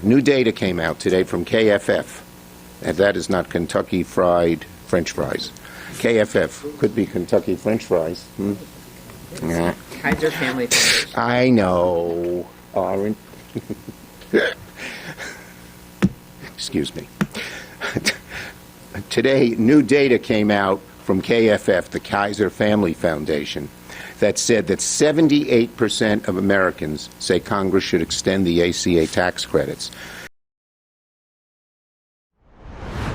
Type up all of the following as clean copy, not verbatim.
New data came out today from KFF, and that is not Kentucky Fried French fries. KFF could be Kentucky French fries. Nah. Kaiser Family Foundation. I know. Orange. Excuse me. Today, new data came out from KFF, the Kaiser Family Foundation, that said that 78% of Americans say Congress should extend the ACA tax credits.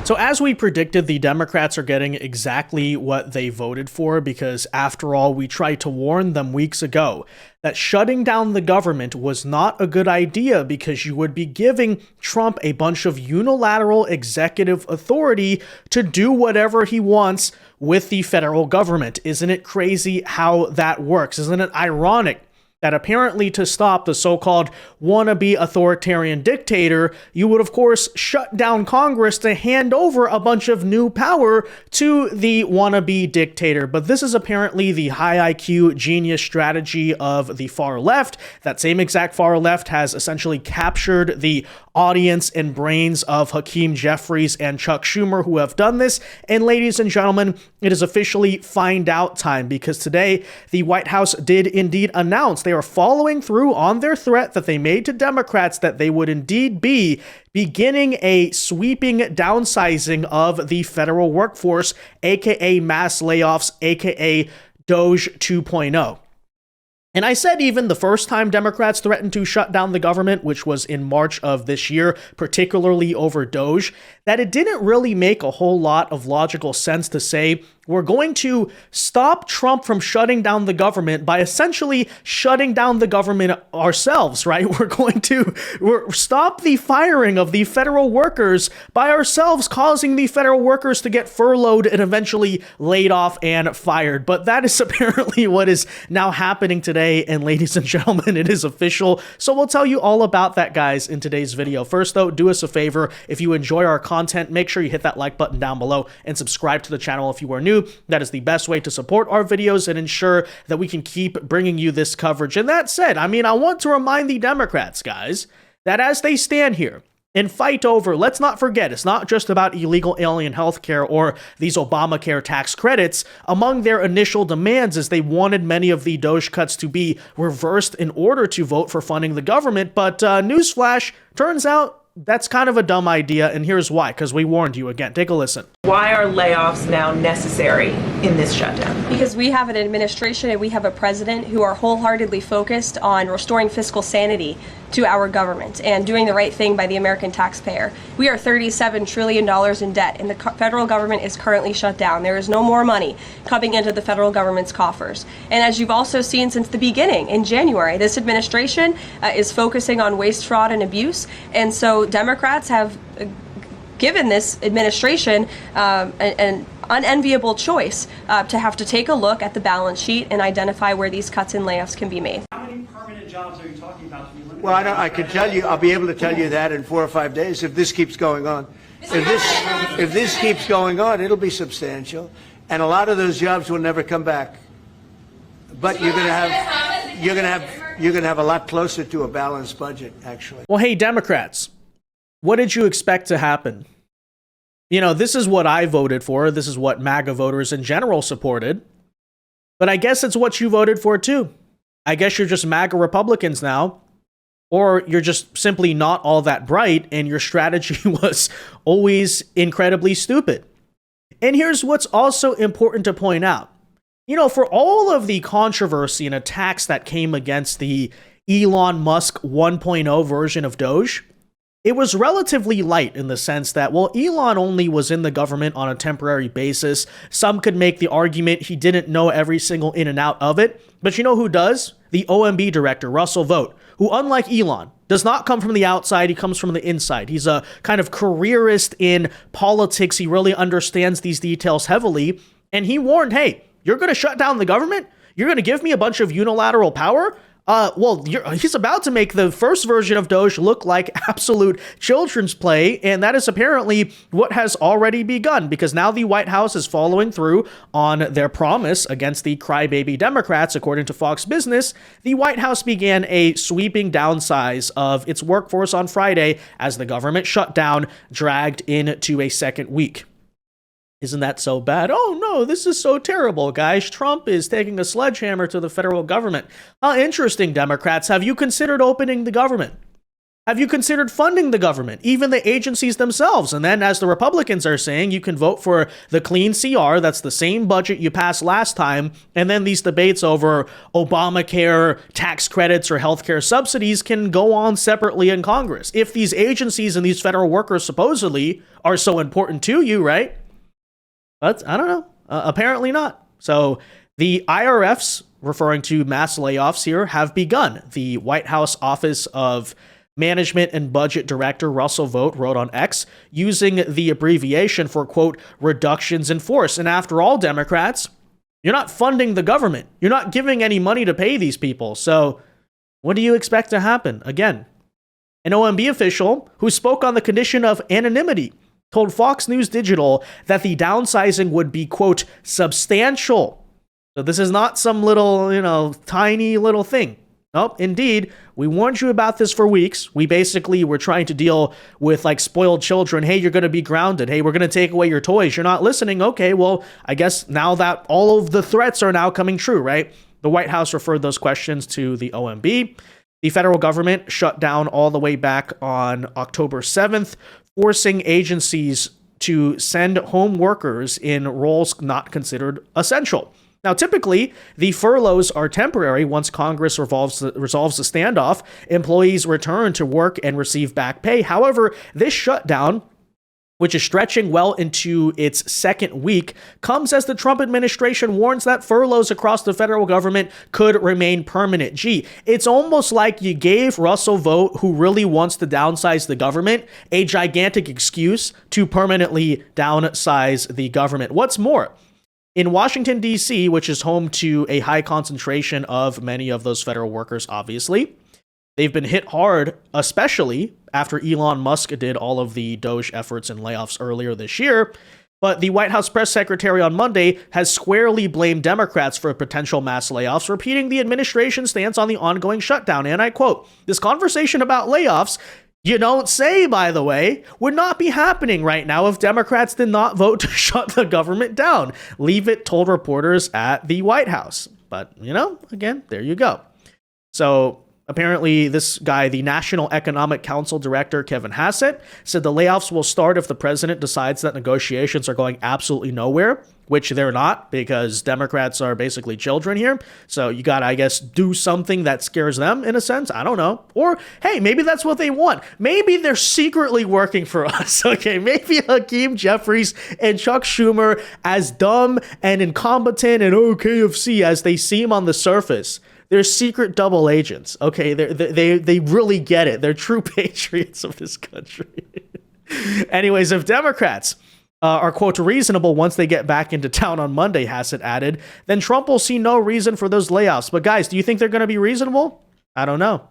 So as we predicted, the Democrats are getting exactly what they voted for because, after all, we tried to warn them weeks ago that shutting down the government was not a good idea because you would be giving Trump a bunch of unilateral executive authority to do whatever he wants with the federal government. Isn't it crazy how that works? Isn't it ironic that apparently to stop the so-called wannabe authoritarian dictator, you would of course shut down Congress to hand over a bunch of new power to the wannabe dictator. But this is apparently the high IQ genius strategy of the far left. That same exact far left has essentially captured the audience and brains of Hakeem Jeffries and Chuck Schumer, who have done this. And ladies and gentlemen, it is officially find out time because today the White House did indeed announce they are following through on their threat that they made to Democrats that they would indeed be beginning a sweeping downsizing of the federal workforce, aka mass layoffs, aka Doge 2.0. And I said even the first time Democrats threatened to shut down the government, which was in March of this year, particularly over Doge, that it didn't really make a whole lot of logical sense to say we're going to stop Trump from shutting down the government by essentially shutting down the government ourselves, right? We're going to stop the firing of the federal workers by ourselves, causing the federal workers to get furloughed and eventually laid off and fired. But that is apparently what is now happening today. And ladies and gentlemen, it is official. So we'll tell you all about that, guys, in today's video. First, though, do us a favor. If you enjoy our content, make sure you hit that like button down below and subscribe to the channel if you are new. That is the best way to support our videos and ensure that we can keep bringing you this coverage. And that said, I want to remind the Democrats, guys, that as they stand here and fight over, let's not forget, it's not just about illegal alien healthcare or these Obamacare tax credits. Among their initial demands is they wanted many of the Doge cuts to be reversed in order to vote for funding the government. But newsflash, turns out that's kind of a dumb idea, and here's why, because we warned you again. Take a listen. Why are layoffs now necessary in this shutdown? Because we have an administration and we have a president who are wholeheartedly focused on restoring fiscal sanity to our government and doing the right thing by the American taxpayer. We are $37 trillion in debt, and the federal government is currently shut down. There is no more money coming into the federal government's coffers. And as you've also seen since the beginning, in January, this administration is focusing on waste, fraud, and abuse. And so Democrats have given this administration an unenviable choice to have to take a look at the balance sheet and identify where these cuts and layoffs can be made. How many permanent jobs are you talking about? Well, I can tell you, I'll be able to tell you that in 4 or 5 days if this keeps going on. If this keeps going on, it'll be substantial, and a lot of those jobs will never come back. But you're going to have a lot closer to a balanced budget, actually. Well, hey, Democrats, what did you expect to happen? You know, this is what I voted for. This is what MAGA voters in general supported. But I guess it's what you voted for, too. I guess you're just MAGA Republicans now. Or you're just simply not all that bright, and your strategy was always incredibly stupid. And here's what's also important to point out. You know, for all of the controversy and attacks that came against the Elon Musk 1.0 version of Doge, it was relatively light in the sense that, well, Elon only was in the government on a temporary basis. Some could make the argument he didn't know every single in and out of it. But you know who does? The OMB Director, Russell Vought, who, unlike Elon, does not come from the outside. He comes from the inside. He's a kind of careerist in politics. He really understands these details heavily. And he warned, hey, you're going to shut down the government? You're going to give me a bunch of unilateral power? Well, he's about to make the first version of Doge look like absolute children's play, and that is apparently what has already begun, because now the White House is following through on their promise against the crybaby Democrats. According to Fox Business, the White House began a sweeping downsize of its workforce on Friday as the government shutdown dragged into a second week. Isn't that so bad? Oh no, this is so terrible, guys. Trump is taking a sledgehammer to the federal government. Interesting, Democrats. Have you considered opening the government? Have you considered funding the government, even the agencies themselves? And then, as the Republicans are saying, you can vote for the clean CR. That's the same budget you passed last time. And then these debates over Obamacare, tax credits, or healthcare subsidies can go on separately in Congress. If these agencies and these federal workers supposedly are so important to you, right? But I don't know. Apparently not. So the IRFs, referring to mass layoffs here, have begun. The White House Office of Management and Budget Director Russell Vought wrote on X, using the abbreviation for, quote, reductions in force. And after all, Democrats, you're not funding the government. You're not giving any money to pay these people. So what do you expect to happen? Again, an OMB official who spoke on the condition of anonymity told Fox News Digital that the downsizing would be, quote, substantial. So this is not some little, tiny little thing. Nope, indeed, we warned you about this for weeks. We basically were trying to deal with like spoiled children. Hey, you're going to be grounded. Hey, we're going to take away your toys. You're not listening. Okay, well, I guess now that all of the threats are now coming true, right? The White House referred those questions to the OMB. The federal government shut down all the way back on October 7th, forcing agencies to send home workers in roles not considered essential. Now, typically, the furloughs are temporary. Once Congress resolves the standoff, employees return to work and receive back pay. However, this shutdown, which is stretching well into its second week, comes as the Trump administration warns that furloughs across the federal government could remain permanent. Gee, it's almost like you gave Russell Vought, who really wants to downsize the government, a gigantic excuse to permanently downsize the government. What's more, in Washington, D.C., which is home to a high concentration of many of those federal workers, obviously, they've been hit hard, especially after Elon Musk did all of the Doge efforts and layoffs earlier this year. But the White House press secretary on Monday has squarely blamed Democrats for potential mass layoffs, repeating the administration's stance on the ongoing shutdown. And I quote, "This conversation about layoffs, you don't say, by the way, would not be happening right now if Democrats did not vote to shut the government down," Leavitt told reporters at the White House. But, again, there you go. So apparently, this guy, the National Economic Council Director, Kevin Hassett, said the layoffs will start if the president decides that negotiations are going absolutely nowhere, which they're not, because Democrats are basically children here. So you got to, I guess, do something that scares them in a sense. I don't know. Or, hey, maybe that's what they want. Maybe they're secretly working for us. Okay, maybe Hakeem Jeffries and Chuck Schumer, as dumb and incompetent and KFC as they seem on the surface, they're secret double agents. Okay, they really get it. They're true patriots of this country. Anyways, if Democrats are, quote, reasonable once they get back into town on Monday, Hassett added, then Trump will see no reason for those layoffs. But guys, do you think they're going to be reasonable? I don't know.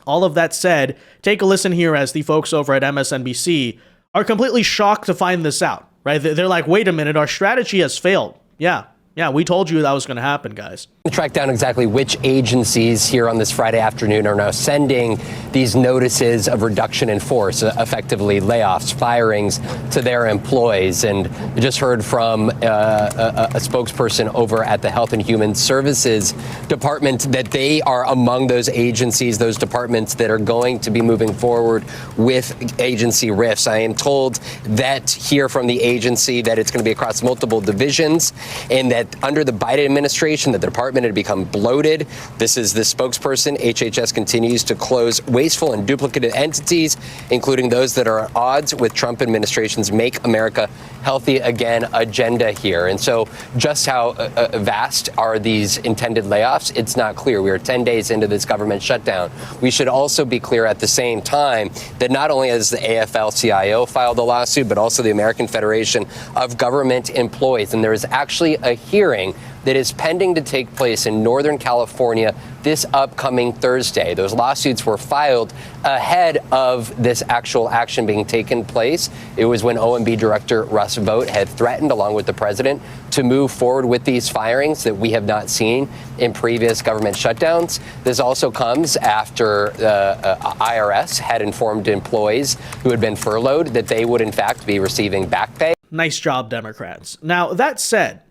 All of that said, take a listen here as the folks over at MSNBC are completely shocked to find this out, right? They're like, wait a minute, our strategy has failed. Yeah, we told you that was going to happen, guys. Track down exactly which agencies here on this Friday afternoon are now sending these notices of reduction in force, effectively layoffs, firings to their employees. And we just heard from a spokesperson over at the Health and Human Services Department that they are among those agencies, those departments that are going to be moving forward with agency rifts. I am told that here from the agency that it's going to be across multiple divisions, and that under the Biden administration, the department had become bloated. This is the spokesperson. HHS continues to close wasteful and duplicative entities, including those that are at odds with Trump administration's Make America Healthy Again agenda here. And so just how vast are these intended layoffs? It's not clear. We are 10 days into this government shutdown. We should also be clear at the same time that not only has the AFL-CIO filed a lawsuit, but also the American Federation of Government Employees. And there is actually a hearing that is pending to take place in Northern California this upcoming Thursday. Those lawsuits were filed ahead of this actual action being taken place. It was when OMB Director Russell Vought had threatened, along with the president, to move forward with these firings that we have not seen in previous government shutdowns. This also comes after the IRS had informed employees who had been furloughed that they would in fact be receiving back pay. Nice job, Democrats. Now, that said,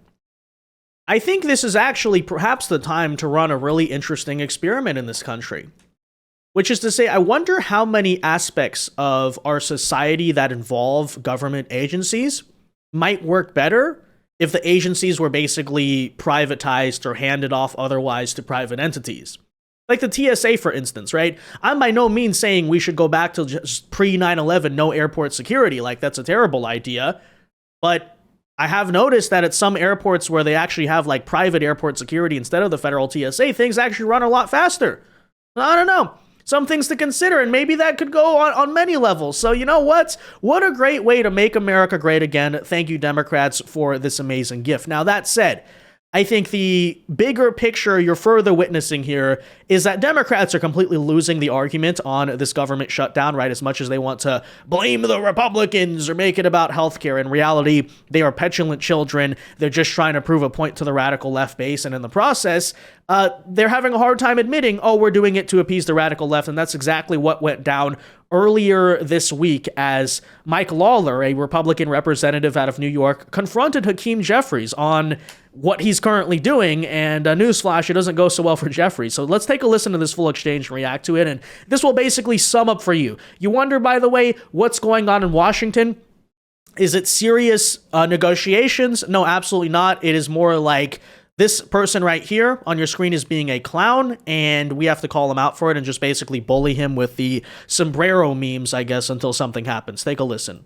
I think this is actually perhaps the time to run a really interesting experiment in this country, which is to say, I wonder how many aspects of our society that involve government agencies might work better if the agencies were basically privatized or handed off otherwise to private entities. Like the TSA, for instance, right? I'm by no means saying we should go back to just pre-9/11, no airport security. Like, that's a terrible idea. But I have noticed that at some airports where they actually have like private airport security instead of the federal TSA, things actually run a lot faster. I don't know. Some things to consider, and maybe that could go on many levels. So you know what? What a great way to make America great again. Thank you, Democrats, for this amazing gift. Now, that said, I think the bigger picture you're further witnessing here is that Democrats are completely losing the argument on this government shutdown, right? As much as they want to blame the Republicans or make it about healthcare, in reality, they are petulant children. They're just trying to prove a point to the radical left base. And in the process, they're having a hard time admitting, oh, we're doing it to appease the radical left. And that's exactly what went down earlier this week as Mike Lawler, a Republican representative out of New York, confronted Hakeem Jeffries on what he's currently doing. And newsflash, it doesn't go so well for Jeffries. So let's take a listen to this full exchange and react to it. And this will basically sum up for you. You wonder, by the way, what's going on in Washington? Is it serious negotiations? No, absolutely not. It is more like this person right here on your screen is being a clown, and we have to call him out for it and just basically bully him with the sombrero memes, I guess, until something happens. Take a listen.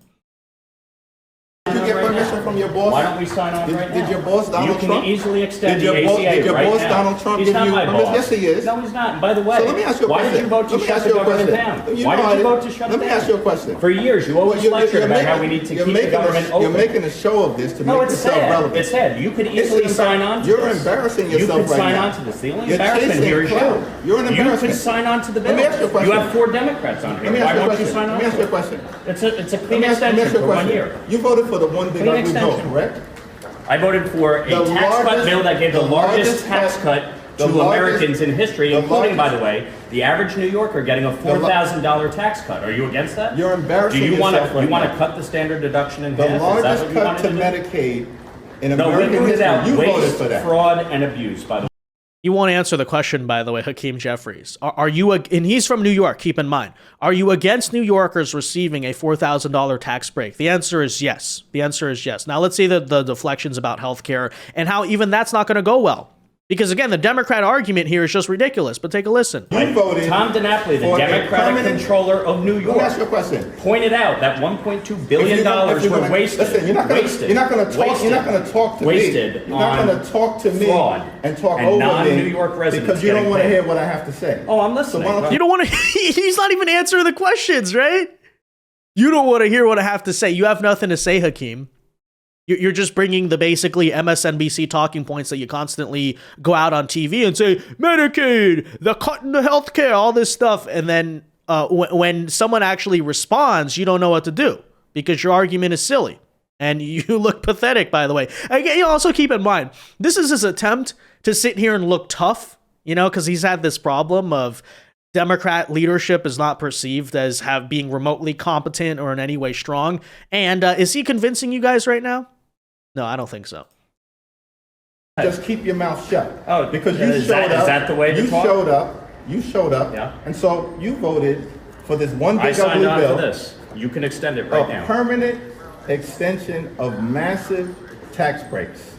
Did you get permission from your boss? Why don't we sign on right now? Did your boss, Donald Trump? You can easily extend Did the your boss, ACA did your right boss, now. Donald Trump, He's give not you my permission? boss. Yes, he is. No, he's not. And by the way, So let me ask you a why question. did you vote to Let me shut ask the you a government question. down? You Why know did I you vote to didn't- shut Let it me down? ask you a question. For years, you always lectured about how we need to keep the government open. You're making a show of this to No, make it's yourself sad. relevant. It's sad. You could easily sign on to You're this. embarrassing yourself You could right sign now. on to this. The only You're embarrassment chasing here is you. clout. You're an You embarrassment. could sign on to the bill. Let me ask you a question. You have 4 Democrats on here. Let me ask Why you a won't you question. sign on Let me ask to you a it? question. It's a Let clean me ask extension you a for 1 question. year. You voted for the one big Clean ugly bill, extension. correct? I voted for a The tax cut largest- bill that gave the the largest largest tax cut- cut the to largest- Americans in history, the including, by largest- the way, the average New Yorker getting a $4,000 tax cut. Are you against that? You're embarrassing Do you want yourself to right now. cut the standard deduction in The half? Is that largest what you cut wanted to do? Medicaid in No, we American rooted out history. You voted waste, for that. fraud, and abuse, by the way. You won't answer the question, by the way, Hakeem Jeffries. Are you, and he's from New York, keep in mind, are you against New Yorkers receiving a $4,000 tax break? The answer is yes. The answer is yes. Now let's see the deflections about healthcare and how even that's not going to go well. Because again, the Democrat argument here is just ridiculous, but take a listen. You voted Tom DiNapoli, the for a Democratic permanent- controller of New Let me York, ask you a question. pointed out that $1.2 If billion you're were gonna- wasted. Listen, you're not going to talk. You're not going to talk to wasted me. You're not going to talk to me fraud and talk and over non-New me York residents because you don't getting want to paid. hear what I have to say. Oh, I'm listening. So why don't You don't want to, he's not even answering the questions, right? You don't want to hear what I have to say. You have nothing to say, Hakeem. You're just bringing the basically MSNBC talking points that you constantly go out on TV and say, Medicaid, the cut in the healthcare, all this stuff. And then when someone actually responds, you don't know what to do because your argument is silly. And you look pathetic, by the way. Again, you also keep in mind, this is his attempt to sit here and look tough, you know, because he's had this problem of Democrat leadership is not perceived as being remotely competent or in any way strong. And is he convincing you guys right now? No, I don't think so. Just keep your mouth shut. Oh, because you is showed that- up. is that the way to you talk? showed up. You showed up. Yeah. And so you voted for this one I big signed ugly on bill. for this. You can extend it right A now. permanent extension of massive tax breaks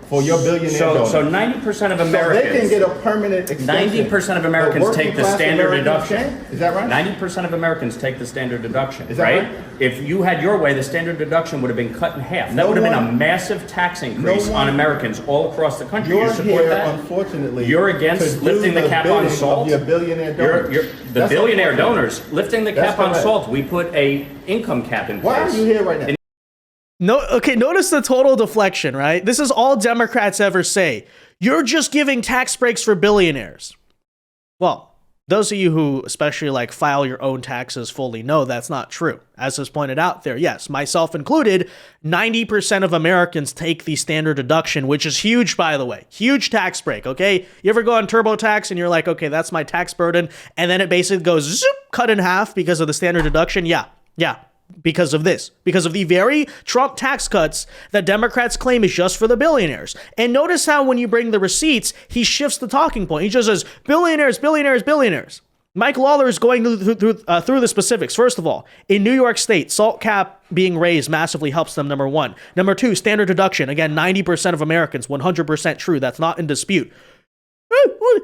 for your billionaire donors. So 90% of So Americans. they can get a permanent extension. 90% of Americans But take working the class standard Americans deduction. can't? Is that right? 90% of Americans take the standard deduction, Is that right? If you had your way, the standard deduction would have been cut in half. That would have been a massive tax increase on Americans all across the country. You're You support here, that? unfortunately. You're against to do lifting the cap on bidding salt? Of your billionaire donors. The That's billionaire unfortunate. donors lifting the That's cap on correct. salt. We put a income cap in place. Why are you here right now? No, okay, notice the total deflection, right? This is all Democrats ever say. You're just giving tax breaks for billionaires. Well, those of you who especially like file your own taxes fully know that's not true. As is pointed out there, yes, myself included, 90% of Americans take the standard deduction, which is huge, by the way. Huge tax break, okay? You ever go on TurboTax and you're like, okay, that's my tax burden, and then it basically goes zoop, cut in half because of the standard deduction? Yeah. Because of this. Because of the very Trump tax cuts that Democrats claim is just for the billionaires. And notice how when you bring the receipts, he shifts the talking point. He just says, billionaires, billionaires, billionaires. Mike Lawler is going through the specifics. First of all, in New York State, SALT cap being raised massively helps them, number one. Number two, standard deduction. Again, 90% of Americans, 100% true. That's not in dispute.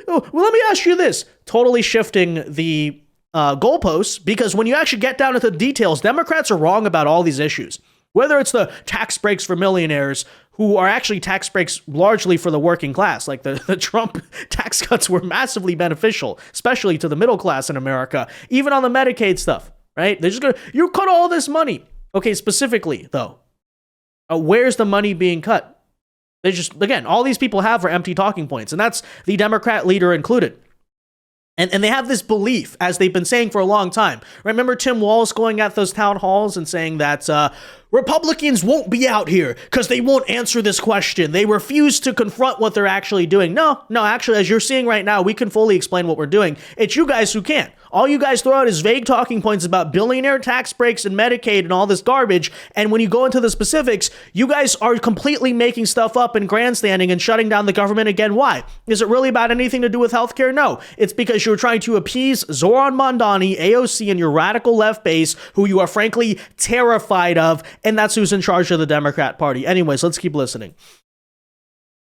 Well, let me ask you this. Totally shifting the goalposts, because when you actually get down into the details, Democrats are wrong about all these issues. Whether it's the tax breaks for millionaires, who are actually tax breaks largely for the working class, like the Trump tax cuts were massively beneficial, especially to the middle class in America, even on the Medicaid stuff, right? They're just you cut all this money. Okay, specifically, though, where's the money being cut? They just, again, all these people have are empty talking points, and that's the Democrat leader included. And they have this belief, as they've been saying for a long time. Remember Tim Walz going at those town halls and saying that Republicans won't be out here because they won't answer this question. They refuse to confront what they're actually doing. No, actually, as you're seeing right now, we can fully explain what we're doing. It's you guys who can't. All you guys throw out is vague talking points about billionaire tax breaks and Medicaid and all this garbage. And when you go into the specifics, you guys are completely making stuff up and grandstanding and shutting down the government again. Why? Is it really about anything to do with healthcare? No. It's because you're trying to appease Zoran Mondani, AOC, and your radical left base, who you are frankly terrified of. And that's who's in charge of the Democrat Party. Anyways, let's keep listening.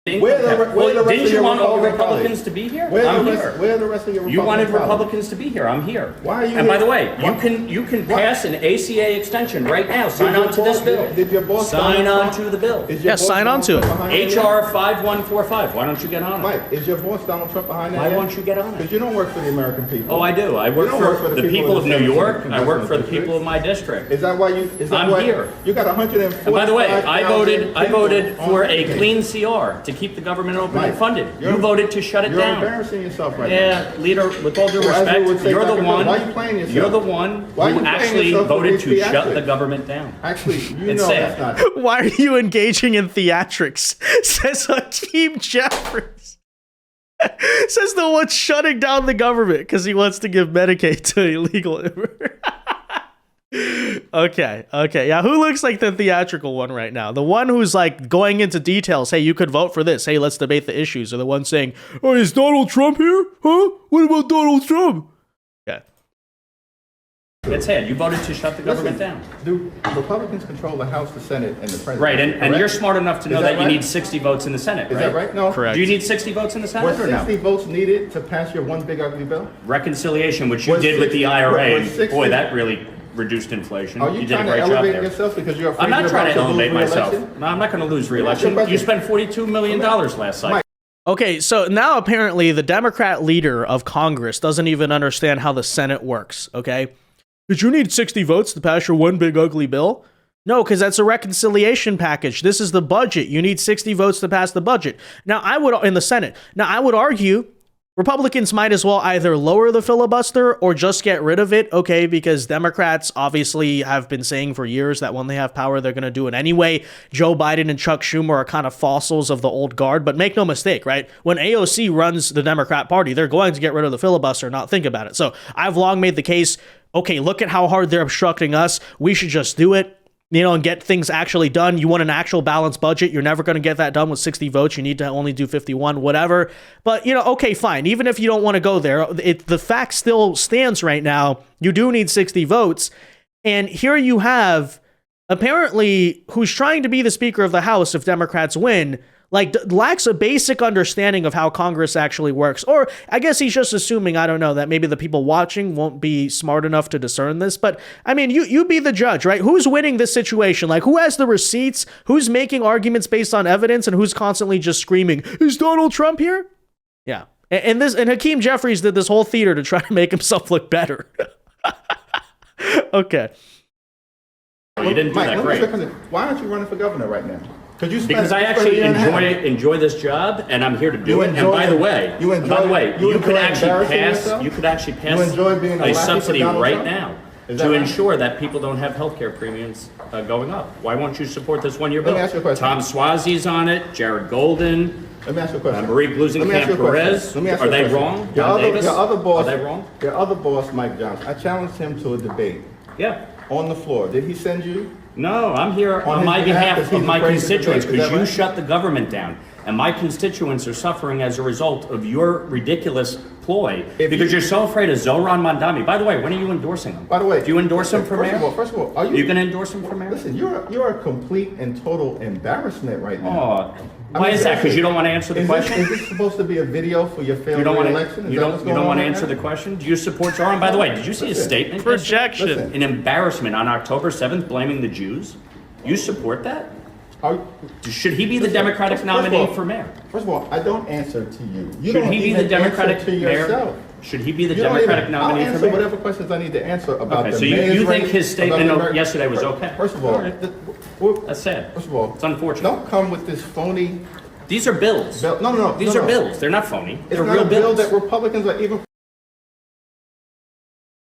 Didn't you want all Republicans to be here? I'm here. Where are the rest of your Republican You wanted colleagues? Republicans to be here. I'm here. Why are you And by here? the way, you can pass an ACA extension right now. Sign on to this bill. Did your boss sign on to the bill? Yes, sign on to it. HR 5145. Why don't you get on it? Mike, is your boss Donald Trump behind that? Why won't you get on it? Because you don't work for the American people. Oh, I do. I work for the people of New York. I work for the people of my district. Is that why you? I'm here. You got 140. And by the way, I voted for a clean CR to keep the government open and funded. You voted to shut it You're down. embarrassing yourself right now. Yeah, leader, with all due Well, as we would respect, say you're the back in one. Why are you playing yourself? You're the one Why are you who playing actually yourself with voted these to shut theatrics? the government down. Actually, you It's know sad. that's not. Why are you engaging in theatrics? Says Hakeem Jeffries. Says the one shutting down the government because he wants to give Medicaid to illegal immigrants. Okay. Yeah, who looks like the theatrical one right now? The one who's like going into details. Hey, you could vote for this. Hey, let's debate the issues. Or the one saying, oh, is Donald Trump here? Huh? What about Donald Trump? Okay. It's sad. You voted to shut the government down. Do Republicans control the House, the Senate, and the president? Right, and Correct? you're smart enough to know Is that that you right? need 60 votes in the Senate, Is right? that right? No. Correct. Do you need 60 votes in the Senate Was or no? 60 votes needed to pass your one big ugly bill? Reconciliation, which you Was did with 60 the IRA, was and 60 boy, that really reduced inflation. Are you did a trying to great job elevate there. yourself because you're afraid I'm not you're trying to about elevate lose myself. re-election? No, I'm not going to lose re-election. Mr. You spent $42 million last cycle. Okay, so now apparently the Democrat leader of Congress doesn't even understand how the Senate works, okay? Did you need 60 votes to pass your one big ugly bill? No, because that's a reconciliation package. This is the budget. You need 60 votes to pass the budget. Now, in the Senate. Now, I would argue Republicans might as well either lower the filibuster or just get rid of it, okay, because Democrats obviously have been saying for years that when they have power, they're going to do it anyway. Joe Biden and Chuck Schumer are kind of fossils of the old guard, but make no mistake, right? When AOC runs the Democrat Party, they're going to get rid of the filibuster, not think about it. So I've long made the case, okay, look at how hard they're obstructing us. We should just do it. And get things actually done. You want an actual balanced budget. You're never going to get that done with 60 votes. You need to only do 51, whatever. But, okay, fine. Even if you don't want to go there, the fact still stands right now. You do need 60 votes. And here you have, apparently, who's trying to be the Speaker of the House if Democrats win, lacks a basic understanding of how Congress actually works. Or I guess he's just assuming, I don't know, that maybe the people watching won't be smart enough to discern this. But I mean, you be the judge, right? Who's winning this situation? Who has the receipts? Who's making arguments based on evidence? And who's constantly just screaming, is Donald Trump here? Yeah. And Hakeem Jeffries did this whole theater to try to make himself look better. Okay. you didn't do that great. Why aren't you running for governor right now? Because I actually enjoy this job, and I'm here to do it. And by the way, you could actually pass a subsidy right now to ensure that people don't have health care premiums going up. Why won't you support this one-year bill? Let me ask you a question. Tom Swazi's on it, Jared Golden. Let me ask you a question. Marie Blusenkamp-Perez. Are they wrong? Don Davis? Your other boss, are they wrong? Your other boss, Mike Johnson. I challenged him to a debate. Yeah. On the floor. Did he send you? No, I'm here on my behalf of my constituents because you shut the government down. And my constituents are suffering as a result of your ridiculous ploy because you're so afraid of Zohran Mamdani. By the way, when are you endorsing him? By the way, do you endorse him for mayor? First of all, are you going to endorse him for mayor? Listen, you're a complete and total embarrassment right now. Oh, why is that? Because you don't want to answer the question? Is this supposed to be a video for your failed election? You don't want to answer the question? Do you support Zohran? By the way, did you see his statement? Projection. An embarrassment on October 7th blaming the Jews? You support that? Should he be the Democratic nominee for mayor? First of all, I don't answer to you. Should he be the Democratic mayor? Should he be the Democratic nominee for mayor? I'll answer whatever questions I need to answer about the so you think his statement yesterday was okay? First of all, that's sad. First of all, it's unfortunate. Don't come with this phony. These are bills. These are bills. They're not phony. They're real bills. That Republicans are even.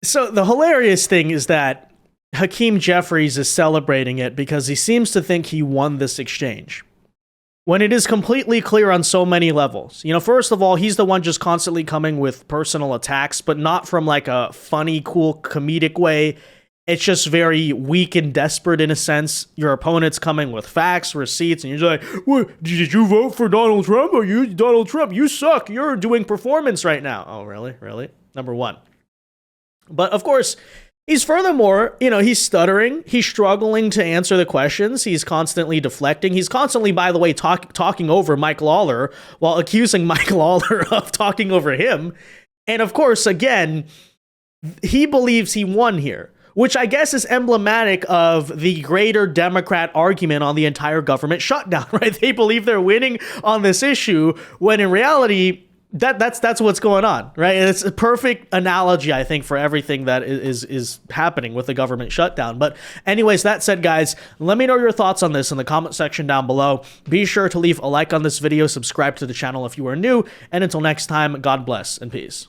So the hilarious thing is that Hakeem Jeffries is celebrating it because he seems to think he won this exchange, when it is completely clear on so many levels. You know, first of all, he's the one just constantly coming with personal attacks, but not from like a funny, cool, comedic way. It's just very weak and desperate in a sense. Your opponent's coming with facts, receipts, and you're just like, what, did you vote for Donald Trump? Or you, Donald Trump, you suck. You're doing performance right now. Oh, really? Really? Number one. But of course, he's furthermore, you know, he's stuttering. He's struggling to answer the questions. He's constantly deflecting. He's constantly, by the way, talking over Mike Lawler while accusing Mike Lawler of talking over him. And of course, again, he believes he won here, which I guess is emblematic of the greater Democrat argument on the entire government shutdown, right? They believe they're winning on this issue when in reality, that's what's going on, right? And it's a perfect analogy, I think, for everything that is happening with the government shutdown. But anyways, that said, guys, let me know your thoughts on this in the comment section down below. Be sure to leave a like on this video, subscribe to the channel if you are new, and until next time, God bless and peace.